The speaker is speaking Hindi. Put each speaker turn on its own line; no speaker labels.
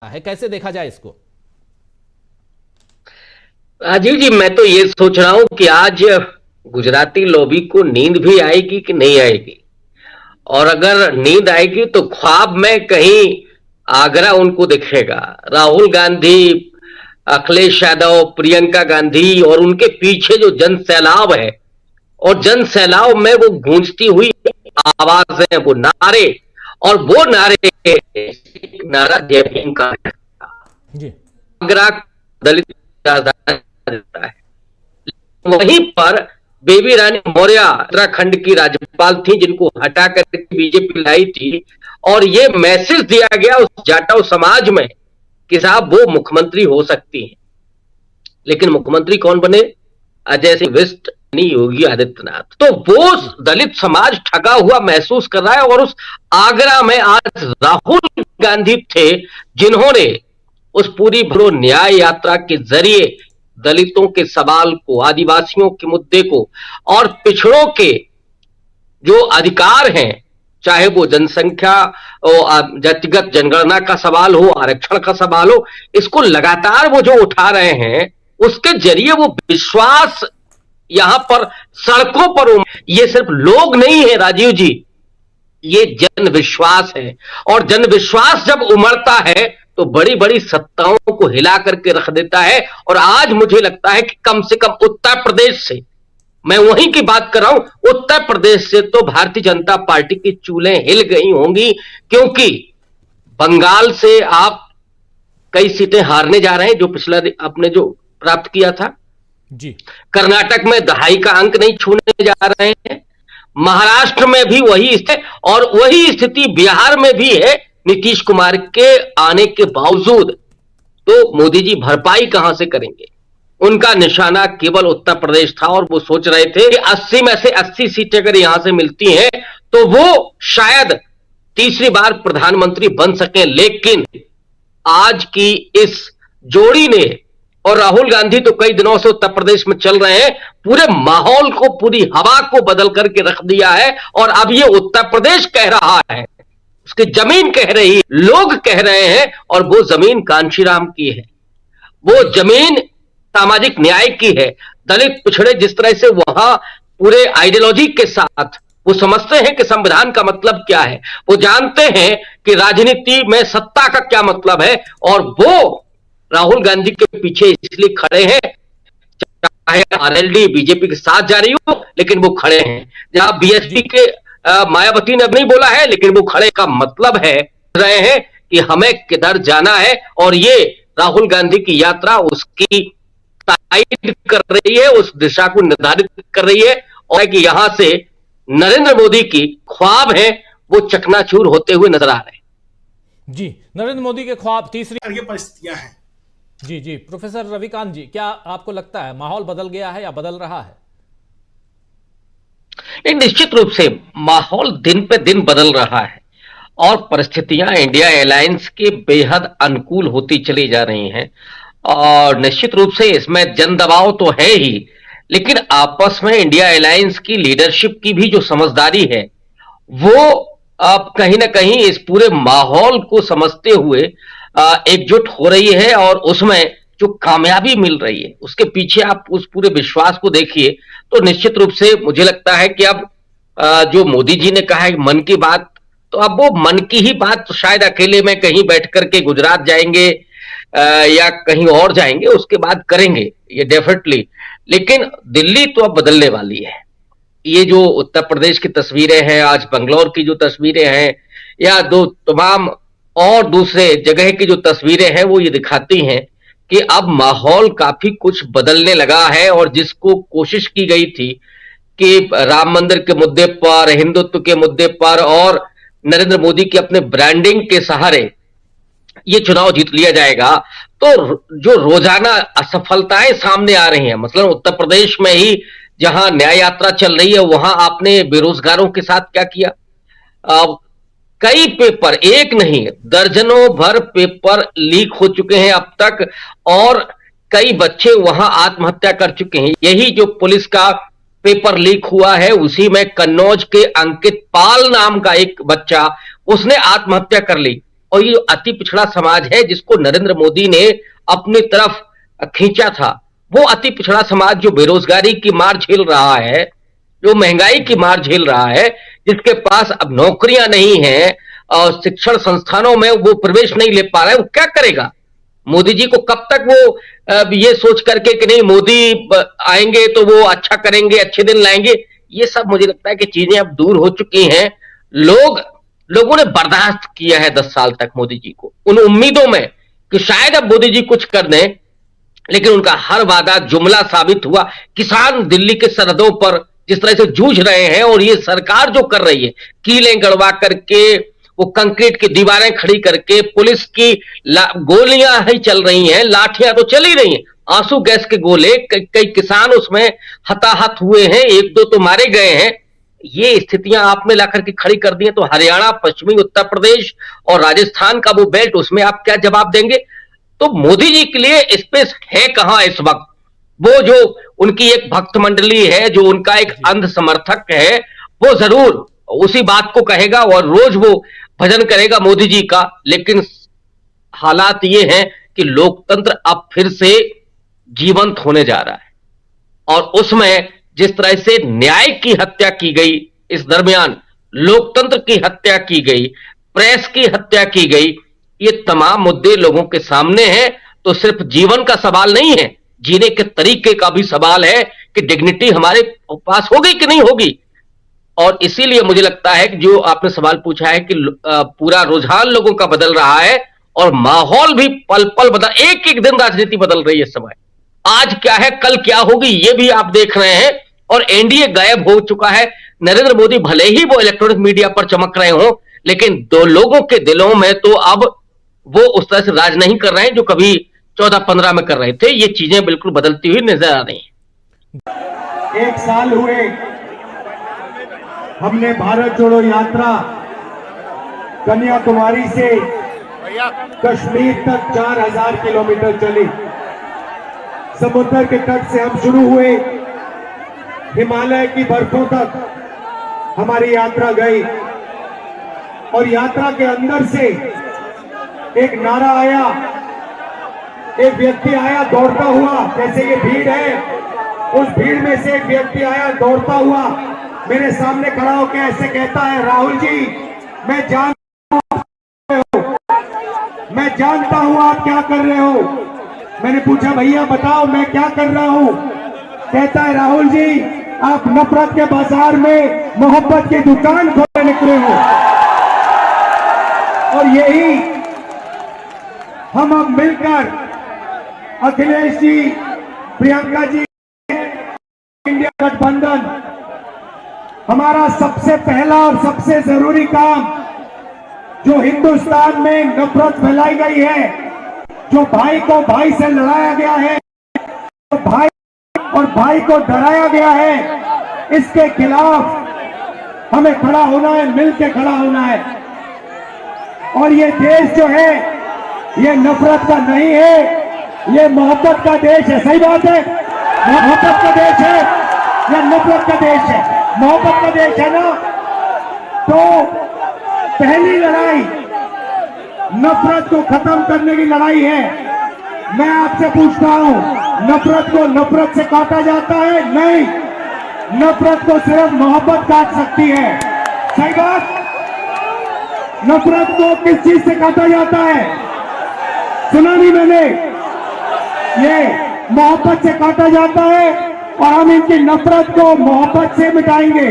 है, कैसे देखा जाए इसको?
राजीव जी, मैं तो ये सोच रहा हूं कि आज गुजराती लॉबी को नींद भी आएगी कि नहीं आएगी। और अगर नींद आएगी तो ख्वाब में कहीं आगरा उनको दिखेगा। राहुल गांधी, अखिलेश यादव, प्रियंका गांधी और उनके पीछे जो जन सैलाब है, और जन सैलाब में वो गूंजती हुई आवाजें, वो नारे, और वो नारे, नारा जय भीम का है।
जी।
आगरा दलित राजधानी देता है। वहीं पर बेबी रानी मौर्य उत्तराखंड की राज्यपाल थी, जिनको हटा कर बीजेपी लाई थी, और ये मैसेज दिया गया उस जाटव समाज में कि साहब वो मुख्यमंत्री हो सकती हैं। लेकिन मुख्यमंत्री कौन बने? अजय सिंह विष्ट, नहीं योगी आदित्यनाथ। तो वो दलित समाज ठगा हुआ महसूस कर रहा है। और उस आगरा में आज राहुल गांधी थे, जिन्होंने उस पूरी भरो न्याय यात्रा के जरिए दलितों के सवाल को, आदिवासियों के मुद्दे को और पिछड़ों के जो अधिकार हैं, चाहे वो जनसंख्या और जातिगत जनगणना का सवाल हो, आरक्षण का सवाल हो, इसको लगातार वो जो उठा रहे हैं, उसके जरिए वो विश्वास यहां पर सड़कों पर, ये सिर्फ लोग नहीं है राजीव जी, ये जन विश्वास है। और जन विश्वास जब उमड़ता है तो बड़ी बड़ी सत्ताओं को हिला करके रख देता है। और आज मुझे लगता है कि कम से कम उत्तर प्रदेश से, मैं वहीं की बात कर रहा हूं, उत्तर प्रदेश से तो भारतीय जनता पार्टी की चूलें हिल गई होंगी, क्योंकि बंगाल से आप कई सीटें हारने जा रहे हैं, जो पिछला आपने जो प्राप्त किया था।
जी।
कर्नाटक में दहाई का अंक नहीं छूने जा रहे हैं। महाराष्ट्र में भी वही स्थिति, और वही स्थिति बिहार में भी है नीतीश कुमार के आने के बावजूद। तो मोदी जी भरपाई कहां से करेंगे? उनका निशाना केवल उत्तर प्रदेश था, और वो सोच रहे थे कि 80 में से 80 सीटें अगर यहां से मिलती हैं तो वो शायद तीसरी बार प्रधानमंत्री बन सके। लेकिन आज की इस जोड़ी ने, और राहुल गांधी तो कई दिनों से उत्तर प्रदेश में चल रहे हैं, पूरे माहौल को, पूरी हवा को बदल करके रख दिया है। और अब ये उत्तर प्रदेश कह रहा है, उसकी जमीन कह रही है, लोग कह रहे हैं, और वो जमीन कांशीराम की है, वो जमीन सामाजिक न्याय की है। दलित पिछड़े जिस तरह से वहां पूरे आइडियोलॉजी के साथ वो समझते हैं कि संविधान का मतलब क्या है, वो जानते हैं कि राजनीति में सत्ता का क्या मतलब है, और वो राहुल गांधी के पीछे इसलिए खड़े हैं, चाहे आरएलडी बीजेपी के साथ जा रही हो, लेकिन वो खड़े हैं। जहां बीएसपी के मायावती ने अब नहीं बोला है, लेकिन वो खड़े का मतलब है रहे हैं कि हमें किधर जाना है। और ये राहुल गांधी की यात्रा उसकी तायद कर रही है, उस दिशा को निर्धारित कर रही है, और कि यहां से नरेंद्र मोदी की ख्वाब है वो चकनाचूर होते हुए नजर आ रहे हैं।
जी, नरेंद्र मोदी के ख्वाब तीसरी
ये परिस्थितियां हैं।
जी जी, प्रोफेसर रविकांत जी, क्या आपको लगता है माहौल बदल गया है या बदल रहा है?
नहीं, निश्चित रूप से माहौल दिन पे दिन बदल रहा है, और परिस्थितियां इंडिया अलायंस के बेहद अनुकूल होती चली जा रही हैं। और निश्चित रूप से इसमें जन दबाव तो है ही, लेकिन आपस में इंडिया अलायंस की लीडरशिप की भी जो समझदारी है, वो अब कहीं ना कहीं इस पूरे माहौल को समझते हुए एकजुट हो रही है। और उसमें जो कामयाबी मिल रही है, उसके पीछे आप उस पूरे विश्वास को देखिए, तो निश्चित रूप से मुझे लगता है कि अब जो मोदी जी ने कहा है मन की बात, तो अब वो मन की ही बात तो शायद अकेले में कहीं बैठ करके गुजरात जाएंगे या कहीं और जाएंगे, उसके बाद करेंगे ये डेफिनेटली। लेकिन दिल्ली तो अब बदलने वाली है। ये जो उत्तर प्रदेश की तस्वीरें हैं, आज बंगलौर की जो तस्वीरें हैं, या दो तमाम और दूसरे जगह की जो तस्वीरें हैं, वो ये दिखाती हैं कि अब माहौल काफी कुछ बदलने लगा है। और जिसको कोशिश की गई थी कि राम मंदिर के मुद्दे पर, हिंदुत्व के मुद्दे पर, और नरेंद्र मोदी के अपने ब्रांडिंग के सहारे ये चुनाव जीत लिया जाएगा, तो जो रोजाना असफलताएं सामने आ रही हैं, मतलब उत्तर प्रदेश में ही जहां न्याय यात्रा चल रही है, वहां आपने बेरोजगारों के साथ क्या किया? कई पेपर, एक नहीं दर्जनों भर पेपर लीक हो चुके हैं अब तक, और कई बच्चे वहां आत्महत्या कर चुके हैं। यही जो पुलिस का पेपर लीक हुआ है, उसी में कन्नौज के अंकित पाल नाम का एक बच्चा, उसने आत्महत्या कर ली। और ये अति पिछड़ा समाज है जिसको नरेंद्र मोदी ने अपनी तरफ खींचा था, वो अति पिछड़ा समाज जो बेरोजगारी की मार झेल रहा है, जो महंगाई की मार झेल रहा है, जिसके पास अब नौकरियां नहीं है और शिक्षण संस्थानों में वो प्रवेश नहीं ले पा रहा है, वो क्या करेगा? मोदी जी को कब तक वो ये सोच करके कि नहीं मोदी आएंगे तो वो अच्छा करेंगे, अच्छे दिन लाएंगे, ये सब मुझे लगता है कि चीजें अब दूर हो चुकी हैं। लोगों ने बर्दाश्त किया है 10 साल तक मोदी जी को, उन उम्मीदों में कि शायद अब मोदी जी कुछ कर दें, लेकिन उनका हर वादा जुमला साबित हुआ। किसान दिल्ली के सरहदों पर जिस तरह से जूझ रहे हैं और ये सरकार जो कर रही है, कीलें गड़वा करके, वो कंक्रीट की दीवारें खड़ी करके, पुलिस की गोलियां ही चल रही हैं, लाठियां तो चल ही रही हैं, आंसू गैस के गोले, कई किसान उसमें हताहत हुए हैं, एक दो तो मारे गए हैं। ये स्थितियां आपने लाकर के खड़ी कर दी हैं, तो हरियाणा, पश्चिमी उत्तर प्रदेश और राजस्थान का वो बेल्ट, उसमें आप क्या जवाब देंगे? तो मोदी जी के लिए स्पेस है कहां इस वक्त? वो जो उनकी एक भक्त मंडली है, जो उनका एक अंध समर्थक है, वो जरूर उसी बात को कहेगा और रोज वो भजन करेगा मोदी जी का, लेकिन हालात ये हैं कि लोकतंत्र अब फिर से जीवंत होने जा रहा है। और उसमें जिस तरह से न्याय की हत्या की गई, इस दरमियान लोकतंत्र की हत्या की गई, प्रेस की हत्या की गई, ये तमाम मुद्दे लोगों के सामने हैं। तो सिर्फ जीवन का सवाल नहीं है, जीने के तरीके का भी सवाल है कि डिग्निटी हमारे पास होगी कि नहीं होगी। और इसीलिए मुझे लगता है कि जो आपने सवाल पूछा है कि पूरा रुझान लोगों का बदल रहा है और माहौल भी पल पल बदल, एक एक दिन राजनीति बदल रही है इस समय। आज क्या है, कल क्या होगी, ये भी आप देख रहे हैं। और एनडीए गायब हो चुका है। नरेंद्र मोदी भले ही वो इलेक्ट्रॉनिक मीडिया पर चमक रहे हो, लेकिन दो लोगों के दिलों में तो अब वो उस तरह से राज नहीं कर रहे हैं जो कभी 14-15 में कर रहे थे। ये चीजें बिल्कुल बदलती हुई नजर आ रही हैं।
1 साल हुए हमने भारत जोड़ो यात्रा कन्याकुमारी से कश्मीर तक 4000 किलोमीटर चली। समुद्र के तट से हम शुरू हुए, हिमालय की बर्फों तक हमारी यात्रा गई। और यात्रा के अंदर से एक नारा आया, एक व्यक्ति आया दौड़ता हुआ, जैसे ये भीड़ है, उस भीड़ में से एक व्यक्ति आया दौड़ता हुआ, मेरे सामने खड़ा होकर ऐसे कहता है, राहुल जी मैं जानता हूं आप क्या कर रहे हो। मैंने पूछा भैया बताओ मैं क्या कर रहा हूं। कहता है राहुल जी आप नफरत के बाजार में मोहब्बत की दुकान खोलने निकले हो। और यही हम अब मिलकर अखिलेश जी, प्रियंका जी, इंडिया गठबंधन, हमारा सबसे पहला और सबसे जरूरी काम, जो हिंदुस्तान में नफरत फैलाई गई है, जो भाई को भाई से लड़ाया गया है, तो भाई और भाई को डराया गया है, इसके खिलाफ हमें खड़ा होना है, मिलकर खड़ा होना है। और ये देश जो है ये नफरत का नहीं है, ये मोहब्बत का देश है। सही बात है, मोहब्बत का देश है या नफरत का देश है? मोहब्बत का देश है ना। तो पहली लड़ाई नफरत को खत्म करने की लड़ाई है। मैं आपसे पूछता हूं, नफरत को नफरत से काटा जाता है? नहीं, नफरत को सिर्फ मोहब्बत काट सकती है। सही बात। नफरत को किस चीज से काटा जाता है? सुना नहीं मैंने? ये मोहब्बत से काटा जाता है और हम इनकी नफरत को मोहब्बत से मिटाएंगे।